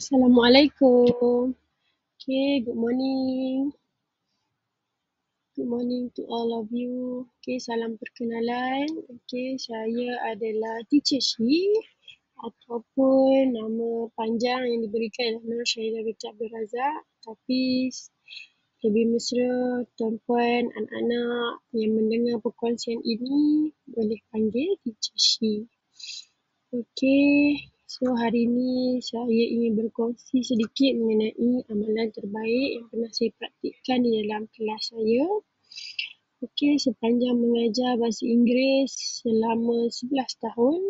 Assalamualaikum. Okay, good morning. Good morning to all of you. Okay, salam perkenalan. Okay, saya adalah Teacher Shi ataupun nama panjang yang diberikan Nur Syahidah binti Abdul Razak. Tapi lebih mesra tuan-puan, anak-anak yang mendengar perkongsian ini boleh panggil Teacher Shi. Okey, so hari ini saya ingin berkongsi sedikit mengenai amalan terbaik yang pernah saya praktikkan di dalam kelas saya. Okey, sepanjang mengajar bahasa Inggeris selama 11 tahun.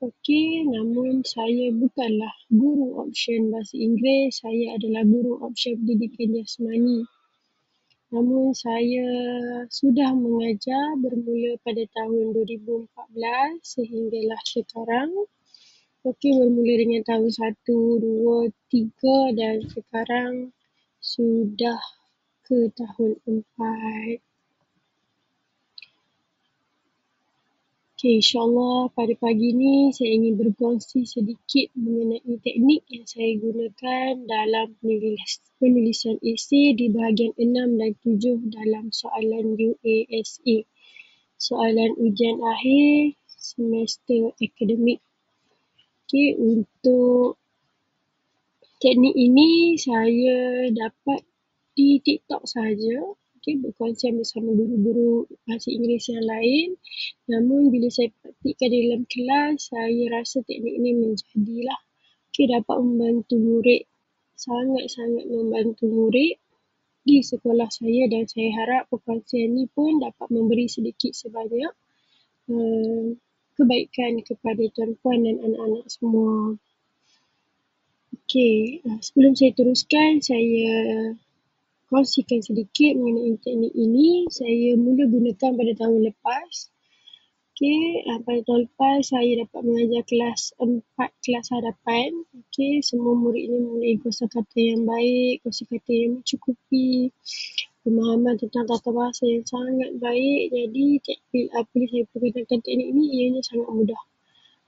Okey, namun saya bukanlah guru option bahasa Inggeris, saya adalah guru option pendidikan jasmani. Namun saya sudah mengajar bermula pada tahun 2014 sehinggalah sekarang. Okey, bermula dengan tahun 1, 2, 3 dan sekarang sudah ke tahun 4. Okey, insyaAllah pada pagi ini saya ingin berkongsi sedikit mengenai teknik yang saya gunakan dalam penulisan esei di bahagian 6 dan 7 dalam soalan UASA. Soalan ujian akhir semester akademik. Okey, untuk teknik ini saya dapat di TikTok sahaja. Okey, berkongsian bersama guru-guru bahasa Inggeris yang lain. Namun bila saya praktikkan dalam kelas, saya rasa teknik ini menjadilah dapat membantu murid. Sangat-sangat membantu murid di sekolah saya dan saya harap perkongsian ini pun dapat memberi sedikit sebanyak kebaikan kepada tuan-puan dan anak-anak semua. Okey, sebelum saya teruskan, saya kongsikan sedikit mengenai teknik ini. Saya mula gunakan pada tahun lepas. Okey, pada tahun lepas saya dapat mengajar kelas 4, kelas hadapan. Okey, semua muridnya mempunyai kosakata yang baik, kosakata yang mencukupi, pemahaman tentang tata bahasa yang sangat baik. Jadi, apabila saya perkenalkan teknik ini, ianya sangat mudah.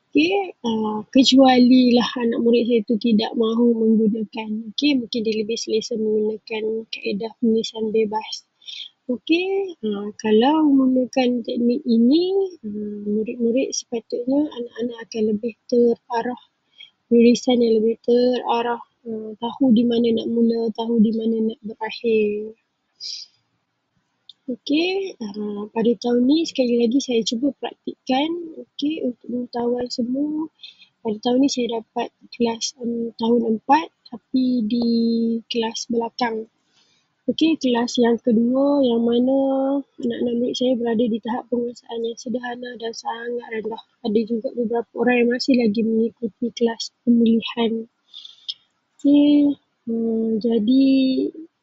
Okey, kecuali lah anak murid saya itu tidak mahu menggunakan. Okey, mungkin dia lebih selesa menggunakan kaedah penulisan bebas. Okey, kalau menggunakan teknik ini, murid-murid sepatutnya anak-anak akan lebih terarah. Penulisan yang lebih terarah, tahu di mana nak mula, tahu di mana nak berakhir. Okey, pada tahun ni sekali lagi saya cuba praktikkan. Okey, untuk pengetahuan semua, pada tahun ni saya dapat kelas tahun 4 tapi di kelas belakang. Okey, kelas yang kedua yang mana anak-anak murid saya berada di tahap penguasaan yang sederhana dan sangat rendah. Ada juga beberapa orang yang masih lagi mengikuti kelas pemulihan. Okey, jadi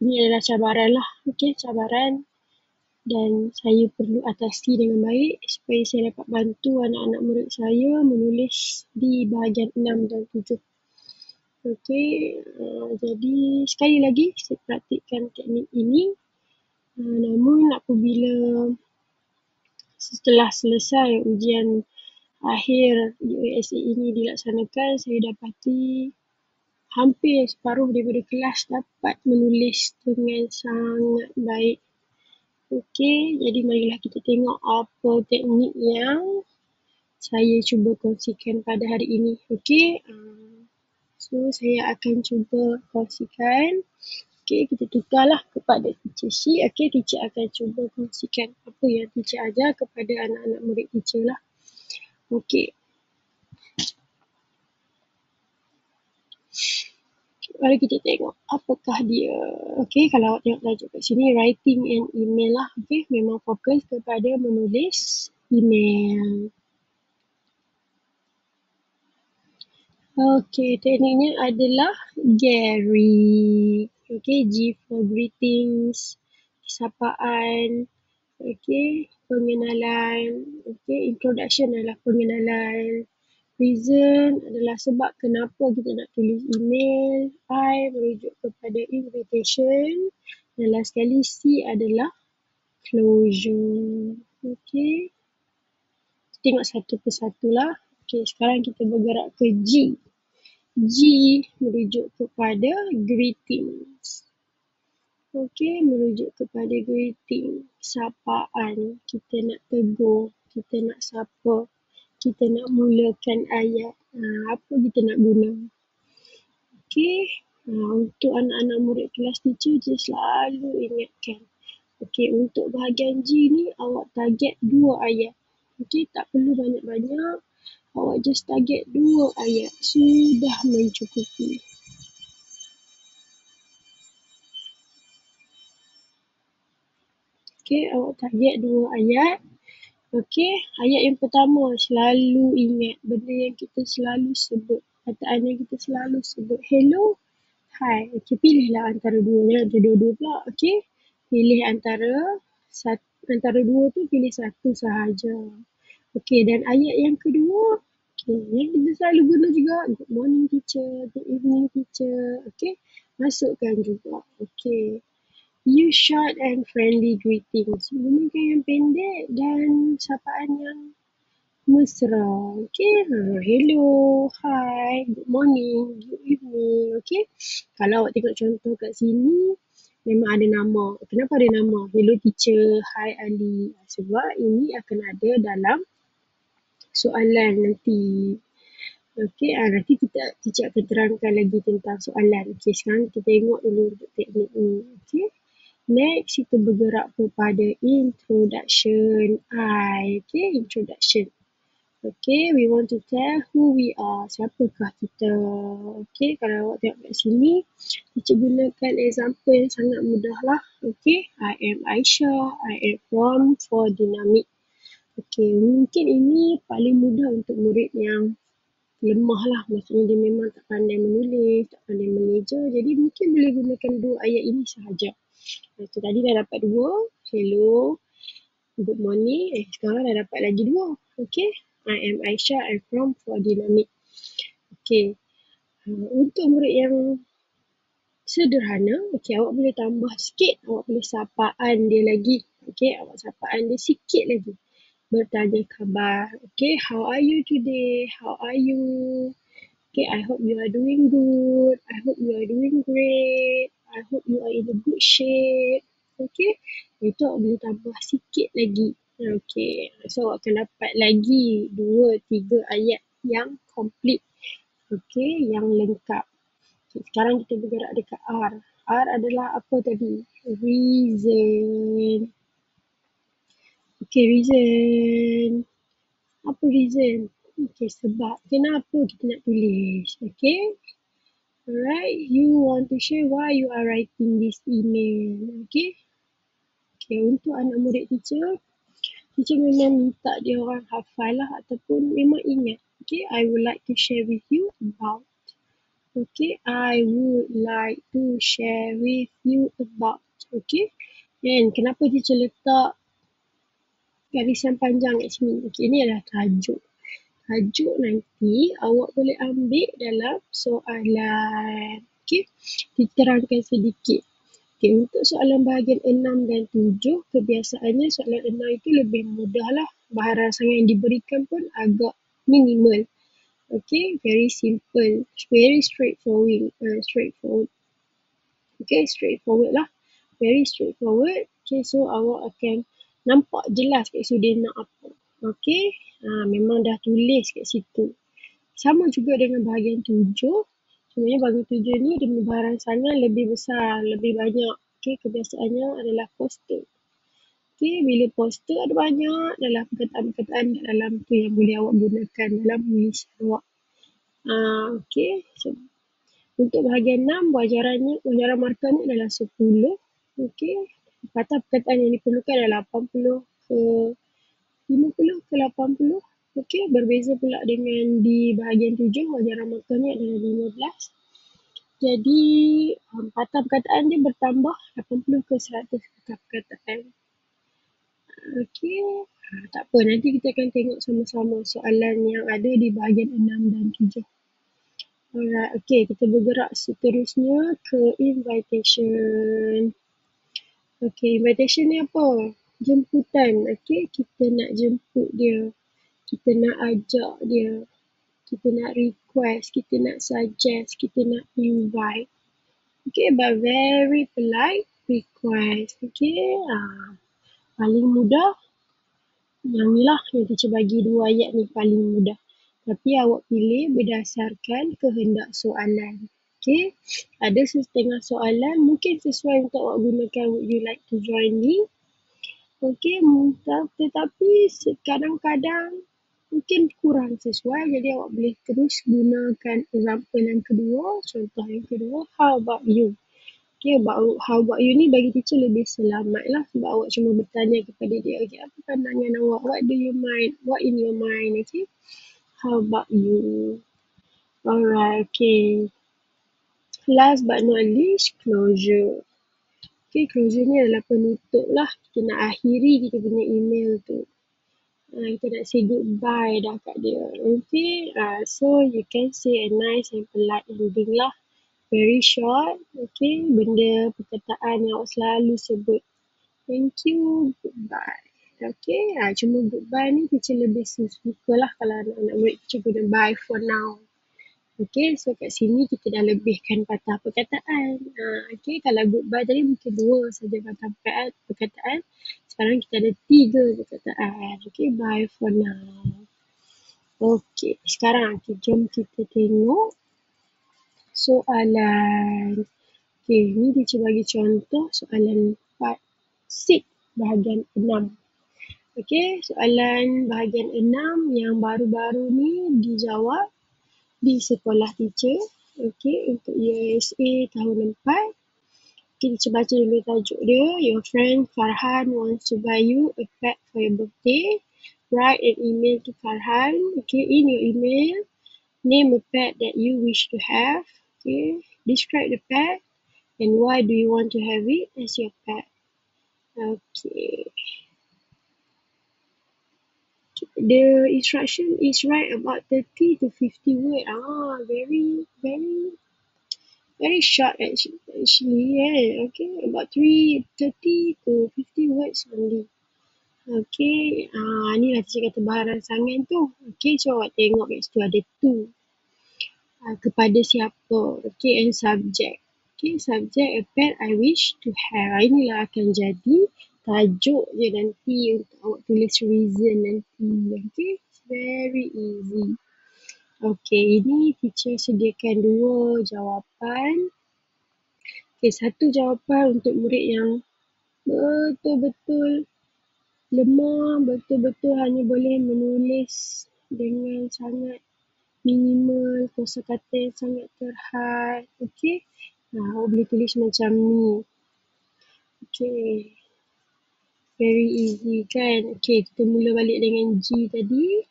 ini adalah cabaran lah. Okey, cabaran dan saya perlu atasi dengan baik supaya saya dapat bantu anak-anak murid saya menulis di bahagian 6 dan 7. Okey, jadi sekali lagi saya praktikkan teknik ini. Namun apabila setelah selesai ujian akhir UASA ini dilaksanakan, saya dapati hampir separuh daripada kelas dapat menulis dengan sangat baik. Okey, jadi marilah kita tengok apa teknik yang saya cuba kongsikan pada hari ini. Okey, so saya akan cuba kongsikan. Okey, kita tukarlah kepada Teacher Shi. Okey, teacher akan cuba kongsikan apa yang teacher ajar kepada anak-anak murid teacher lah. Okey. Mari kita tengok apakah dia. Okey, kalau awak tengok tajuk kat sini, writing and email lah. Okey, memang fokus kepada menulis email. Okey, tekniknya adalah Gary. Okey, G for greetings, sapaan. Okey, pengenalan. Okey, introduction adalah pengenalan. Reason adalah sebab kenapa kita nak tulis email. I merujuk kepada invitation. Dan last sekali C adalah closure. Okey. Tengok satu persatu lah. Okey, sekarang kita bergerak ke G. G merujuk kepada greetings. Okey, merujuk kepada greeting, sapaan. Kita nak tegur, kita nak sapa, kita nak mulakan ayat. Apa kita nak guna? Okey, untuk anak-anak murid kelas teacher, je selalu ingatkan. Okey, untuk bahagian G ni, awak target 2 ayat. Okey, tak perlu banyak-banyak. Awak just target 2 ayat. Sudah mencukupi. Okey, awak target 2 ayat. Okey, ayat yang pertama, selalu ingat benda yang kita selalu sebut. Kataan yang kita selalu sebut. Hello, hi. Okey, pilihlah antara dua. Jangan dua-dua pula. Okey, pilih antara dua tu, pilih satu sahaja. Okey, dan ayat yang kedua, okey, yang kita selalu guna juga. Good morning teacher, good evening teacher. Okey, masukkan juga. Okey. Use short and friendly greetings. Gunakan yang pendek dan sapaan yang mesra. Okay. Hello, hi, good morning, good evening. Okay. Kalau awak tengok contoh kat sini, memang ada nama. Kenapa ada nama? Hello teacher, hi Ali. Sebab ini akan ada dalam soalan nanti. Okey, nanti teacher akan terangkan lagi tentang soalan. Okey, sekarang kita tengok dulu untuk teknik ni. Okey. Next, kita bergerak kepada introduction. Okay, introduction. Okay, we want to tell who we are. Siapakah kita? Okay, kalau awak tengok kat sini, kita gunakan example yang sangat mudah lah. Okay, I am Aisyah. I am from 4 Dynamic. Okay, mungkin ini paling mudah untuk murid yang lemah lah. Maksudnya dia memang tak pandai menulis, tak pandai mengeja. Jadi mungkin boleh gunakan 2 ayat ini sahaja. So, tadi dah dapat 2. Hello, good morning. Sekarang dah dapat lagi 2. Okay. I am Aisyah. I'm from 4 Dynamic. Okay. Untuk murid yang sederhana, okay, awak boleh tambah sikit. Awak boleh sapaan dia lagi. Okay, awak sapaan dia sikit lagi. Bertanya khabar. Okay, how are you today? How are you? Okay, I hope you are doing good. I hope you are doing great. I hope you are in a good shape. Okay, itu awak boleh tambah sikit lagi. Okay, so awak akan dapat lagi 2-3 ayat yang complete. Okay, yang lengkap. Okay, sekarang kita bergerak dekat R. R adalah apa tadi? Reason. Okay, reason. Apa reason? Okay, sebab. Kenapa kita nak tulis? Okay. Alright, you want to share why you are writing this email. Okay. Okay, untuk anak murid teacher memang minta dia orang hafal lah ataupun memang ingat. Okay, I would like to share with you about. Okay, I would like to share with you about. Okay, dan kenapa teacher letak garisan panjang kat sini? Okay, ini adalah tajuk. Tajuk nanti awak boleh ambil dalam soalan. Okay, diterangkan sedikit. Okay, untuk soalan bahagian 6 dan 7, kebiasaannya soalan 6 itu lebih mudah lah. Bahan rasangan yang diberikan pun agak minimal. Okay, very simple. Very straightforward. Okay, straightforward lah. Very straightforward. Okay, so awak akan nampak jelas kat situ dia nak apa. Okay, memang dah tulis kat situ. Sama juga dengan bahagian 7. Sebenarnya bahagian 7 ni dia punya bahan rangsangan lebih besar, lebih banyak. Okay, kebiasaannya adalah poster. Okay, bila poster ada banyak dalam perkataan-perkataan dalam tu yang boleh awak gunakan dalam tulisan awak. Okay, so untuk bahagian 6, wajaran markahnya adalah 10. Okay, kata perkataan yang diperlukan adalah 80 ke 50 ke 80. Okey, berbeza pula dengan di bahagian 7, wajaran markahnya adalah 15. Jadi, patah perkataan dia bertambah 80 ke 100 patah perkataan. Okey, tak apa. Nanti kita akan tengok sama-sama soalan yang ada di bahagian 6 dan 7. Alright, okey. Kita bergerak seterusnya ke invitation. Okey, invitation ni apa? Jemputan. Okey, kita nak jemput dia. Kita nak ajak dia. kita nak request, kita nak suggest, kita nak invite. Okay, but very polite request. Okay, paling mudah yang ni lah, yang teacher bagi 2 ayat ni paling mudah. Tapi awak pilih berdasarkan kehendak soalan. Okay, ada setengah soalan mungkin sesuai untuk awak gunakan would you like to join me. Okay, tetapi kadang-kadang mungkin kurang sesuai, jadi awak boleh terus gunakan example yang kedua, contoh yang kedua, how about you. Okay, how about you ni bagi teacher lebih selamat lah, sebab awak cuma bertanya kepada dia, okay, apa pandangan awak, what do you mind, what in your mind, okay, how about you. Alright, okay. Last but not least, closure. Okay, closure ni adalah penutup lah, kita nak akhiri kita punya email tu. Kita nak say goodbye dah kat dia. Okay, so you can say a nice and polite ending lah. Very short, okay, benda perkataan yang awak selalu sebut. Thank you, goodbye. Okay, cuma goodbye ni teacher lebih suka lah kalau anak-anak murid teacher guna bye for now. Okay, so kat sini kita dah lebihkan patah perkataan. Okay, kalau goodbye tadi mungkin 2 saja patah perkataan. Sekarang kita ada 3 perkataan. Okay, bye for now. Okay, sekarang jom kita tengok soalan. Okay, ni teacher bagi contoh soalan part 6 bahagian 6. Okay, soalan bahagian 6 yang baru-baru ni dijawab di sekolah teacher. Okay, untuk USA tahun 4. Okay, teacher baca dulu tajuk dia. Your friend Farhan wants to buy you a pet for your birthday. Write an email to Farhan. Okay, in your email, name a pet that you wish to have. Okay, describe the pet and why do you want to have it as your pet. Okay. The instruction is write about 30 to 50 words. Very short actually. Yeah. Okay, about 30 to 50 words only. Okay, ni lah teacher kata bahan rangsangan tu. Okay, so awak tengok kat situ ada to. Kepada siapa. Okay, and subject. Okay, subject a pet I wish to have. Inilah akan jadi tajuk je nanti untuk awak tulis reason nanti. Okay, it's very easy. Okay, ini teacher sediakan 2 jawapan. Okay, 1 jawapan untuk murid yang betul-betul lemah, betul-betul hanya boleh menulis dengan sangat minimal, kosakata yang sangat terhad. Okay, awak boleh tulis macam ni. Okay, very easy kan. Okay, kita mula balik dengan G tadi.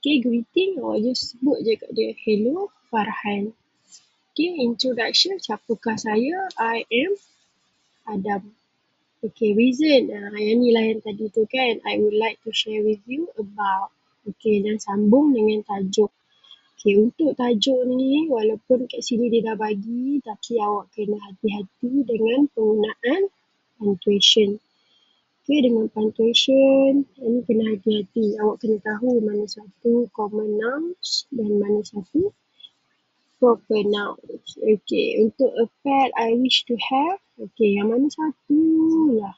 Okay, greeting, awak just sebut je kat dia, hello Farhan. Okay, introduction, siapakah saya? I am Adam. Okay, reason, yang ni lah yang tadi tu kan, I would like to share with you about. Okay, dan sambung dengan tajuk. Okay, untuk tajuk ni, walaupun kat sini dia dah bagi, tapi awak kena hati-hati dengan penggunaan punctuation. Okay, dengan punctuation, ini kena hati-hati. Awak kena tahu mana satu common nouns dan mana satu proper nouns. Okay, untuk a pet I wish to have, okay, yang mana satu lah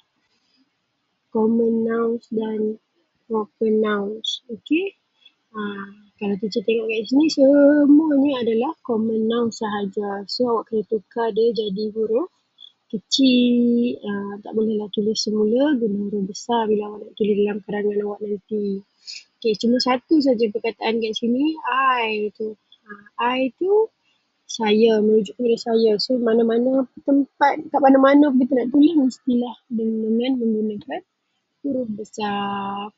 common nouns dan proper nouns. Okay, kalau teacher tengok kat sini, semuanya adalah common noun sahaja. So, awak kena tukar dia jadi huruf kecil. Tak bolehlah tulis semula, guna huruf besar bila awak nak tulis dalam karangan awak nanti. Okay, cuma satu saja perkataan kat sini, I tu. I tu, saya, merujuk kepada saya. So, mana-mana tempat, kat mana-mana kita nak tulis, mestilah dengan menggunakan huruf besar.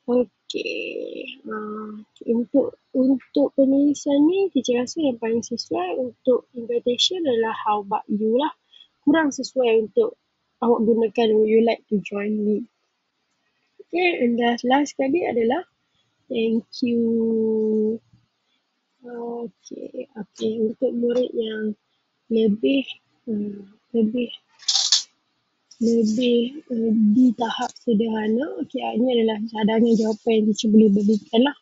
Okay, untuk penulisan ni, teacher rasa yang paling sesuai untuk invitation adalah how about you lah. Kurang sesuai untuk awak gunakan would you like to join me. Okay, and last sekali adalah thank you. Okay, untuk murid yang lebih di tahap sederhana, okay, ini adalah cadangan jawapan yang teacher boleh berikan lah.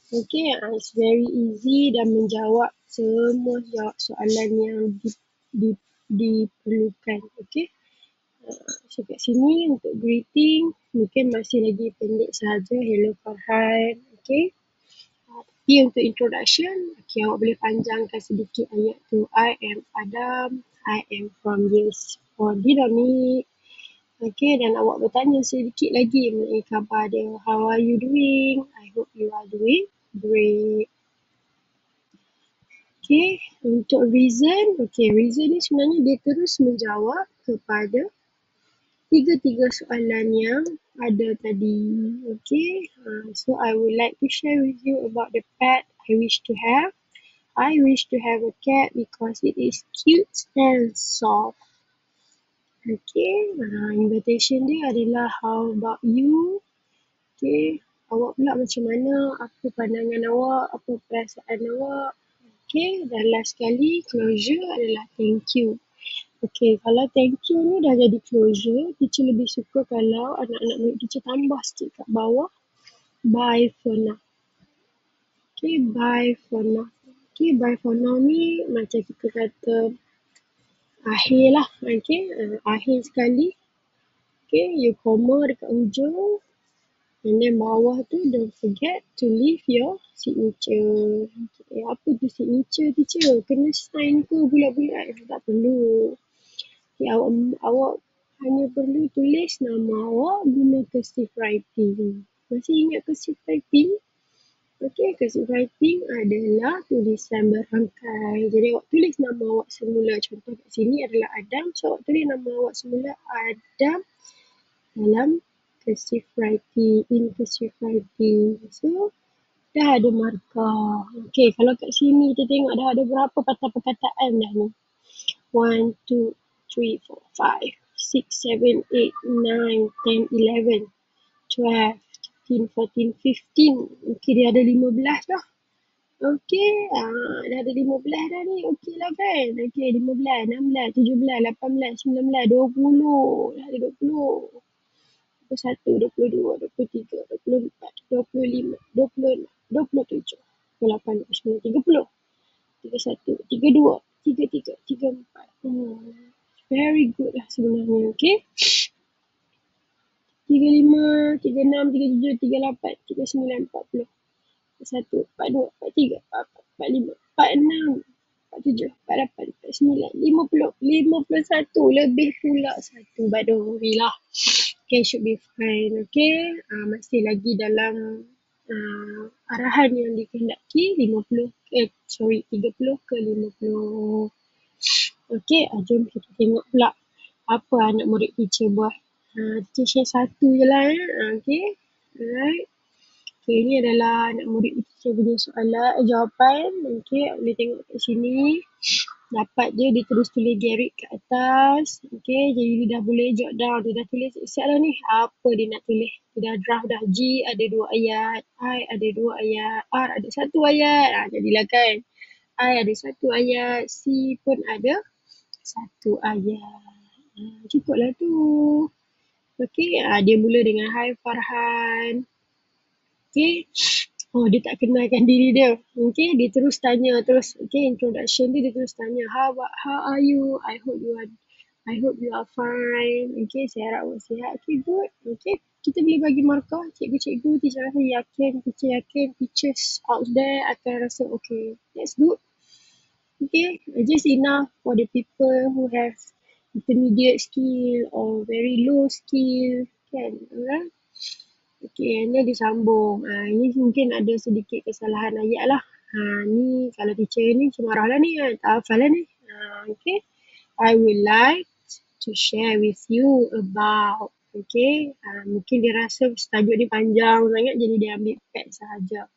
Okay, it's very easy dan menjawab semua soalan yang di, diperlukan. Okay, so kat sini untuk greeting mungkin masih lagi pendek sahaja. Hello Farhan. Okay, tapi untuk introduction, okay, awak boleh panjangkan sedikit ayat tu. I am Adam. I am from years for dynamic. Okay, dan awak bertanya sedikit lagi mengenai khabar dia. How are you doing? I hope you are doing great. Okay, untuk reason. Okay, reason ni sebenarnya dia terus menjawab kepada tiga-tiga soalan yang ada tadi. Okay, so I would like to share with you about the pet I wish to have. I wish to have a cat because it is cute and soft. Okay, invitation dia adalah how about you? Okay, awak pula macam mana? Apa pandangan awak? Apa perasaan awak? Okay, dan last sekali closure adalah thank you. Okay, kalau thank you ni dah jadi closure, teacher lebih suka kalau anak-anak murid teacher tambah sikit kat bawah. Bye for now. Okay, bye for now. Okay, bye for now ni macam kita kata akhir lah. Okay, akhir sekali. Okay, you comma dekat hujung. And then bawah tu don't forget to leave your signature. Okay, apa tu signature teacher? Kena sign ke bulat-bulat? Tak perlu. Okay, awak hanya perlu tulis nama awak guna cursive writing. Masih ingat cursive writing? Okay, cursive writing adalah tulisan berangkai. Jadi awak tulis nama awak semula. Contoh kat sini adalah Adam. So awak tulis nama awak semula Adam dalam cursive writing, in cursive writing. So dah ada markah. Okay, kalau kat sini kita tengok dah ada berapa patah perkataan dah ni. 1, 2, 3, 4, 5, 6, 7, 8, 9, 10, 11, 12, 13, 14, 15. Okay, dia ada 15 dah. Okay, dah ada 15 dah ni. Okay lah kan? Okay, 15, 16, 17, 18, 19, 20. Dah ada 20. 21, 22, 23, 24, 25, 26, 27, 28, 29, 30. 31, 32, 33, 34. Very good lah sebenarnya. Okay. 35, 36, 37, 38, 39, 40. 41, 42, 43, 44, 45, 46, 47, 48, 49, 50, 51. Lebih pula satu. But don't worry lah. Okay, should be fine. Okay, masih lagi dalam arahan yang dikehendaki 30 ke 50. Okay, jom kita tengok pula apa anak murid teacher buat. Teacher share satu je lah. Okay, alright. Okay, ni adalah anak murid teacher punya soalan, jawapan. Okay, boleh tengok kat sini. Dapat dia terus tulis Garrett kat atas. Okay, jadi dia dah boleh jot down. Dia dah tulis siap dah ni. Apa dia nak tulis. Dia dah draft dah. G ada 2 ayat. I ada 2 ayat. R ada 1 ayat. Jadilah kan. I ada 1 ayat. C pun ada 1 ayat. Cukuplah tu. Okay, dia mula dengan Hi Farhan. Okay. Oh, dia tak kenalkan diri dia. Okay, dia terus tanya terus. Okay, introduction dia terus tanya. How are you? I hope you are fine. Okay, saya harap awak sihat. Okay, good. Okay, kita boleh bagi markah. Cikgu-cikgu, teacher rasa yakin. Teacher yakin. Teachers out there akan rasa okay. That's good. Okay, just enough for the people who have intermediate skill or very low skill. Kan? Alright. Okay, ni dia sambung. Ini mungkin ada sedikit kesalahan ayat lah. Ni kalau teacher ni macam marah lah ni. Tak hafal lah ni. Okay. I would like to share with you about. Okay. Mungkin dia rasa tajuk ni panjang sangat jadi dia ambil pet sahaja.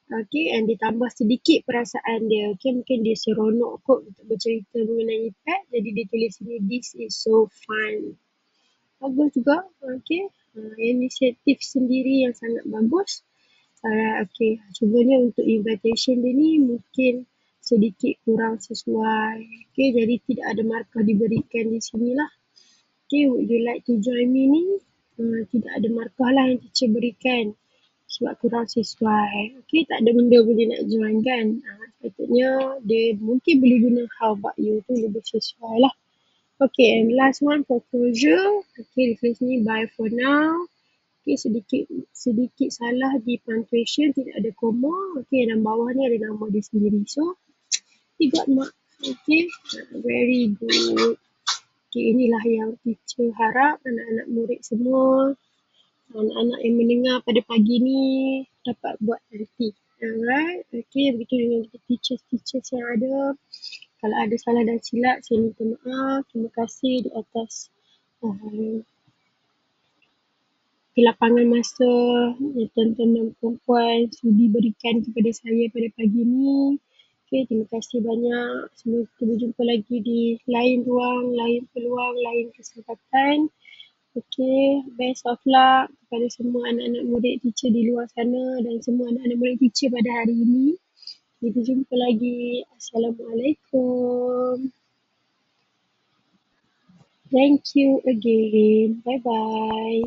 Okay, and ditambah sedikit perasaan dia. Okay, mungkin dia seronok kot untuk bercerita mengenai pet. Jadi dia tulis sini, this is so fun. Bagus juga. Okay. Inisiatif sendiri yang sangat bagus. Okay. Cubanya untuk invitation dia ni mungkin sedikit kurang sesuai. Okay. Jadi tidak ada markah diberikan di sini lah. Okay. Would you like to join me ni? Tidak ada markah lah yang teacher berikan. So sebab kurang sesuai. Okay, tak ada benda boleh nak join kan. Sepatutnya dia mungkin boleh guna how about you tu lebih sesuai lah. Okay, and last one for closure. Okay, di sini bye for now. Okay, sedikit salah di punctuation, tidak ada koma. Okay, dan bawah ni ada nama dia sendiri. So, he got mark. Okay, very good. Okay, inilah yang teacher harap anak-anak murid semua, anak-anak yang mendengar pada pagi ni dapat buat nanti. Alright, okay, begitu dengan teachers yang ada. Kalau ada salah dan silap, saya minta maaf. Terima kasih di atas kelapangan masa yang tuan-tuan dan puan-puan sudi berikan kepada saya pada pagi ni. Okay, terima kasih banyak. Semoga kita berjumpa lagi di lain ruang, lain peluang, lain kesempatan. Okay, best of luck kepada semua anak-anak murid teacher di luar sana dan semua anak-anak murid teacher pada hari ini. Kita jumpa lagi. Assalamualaikum. Thank you again. Bye-bye.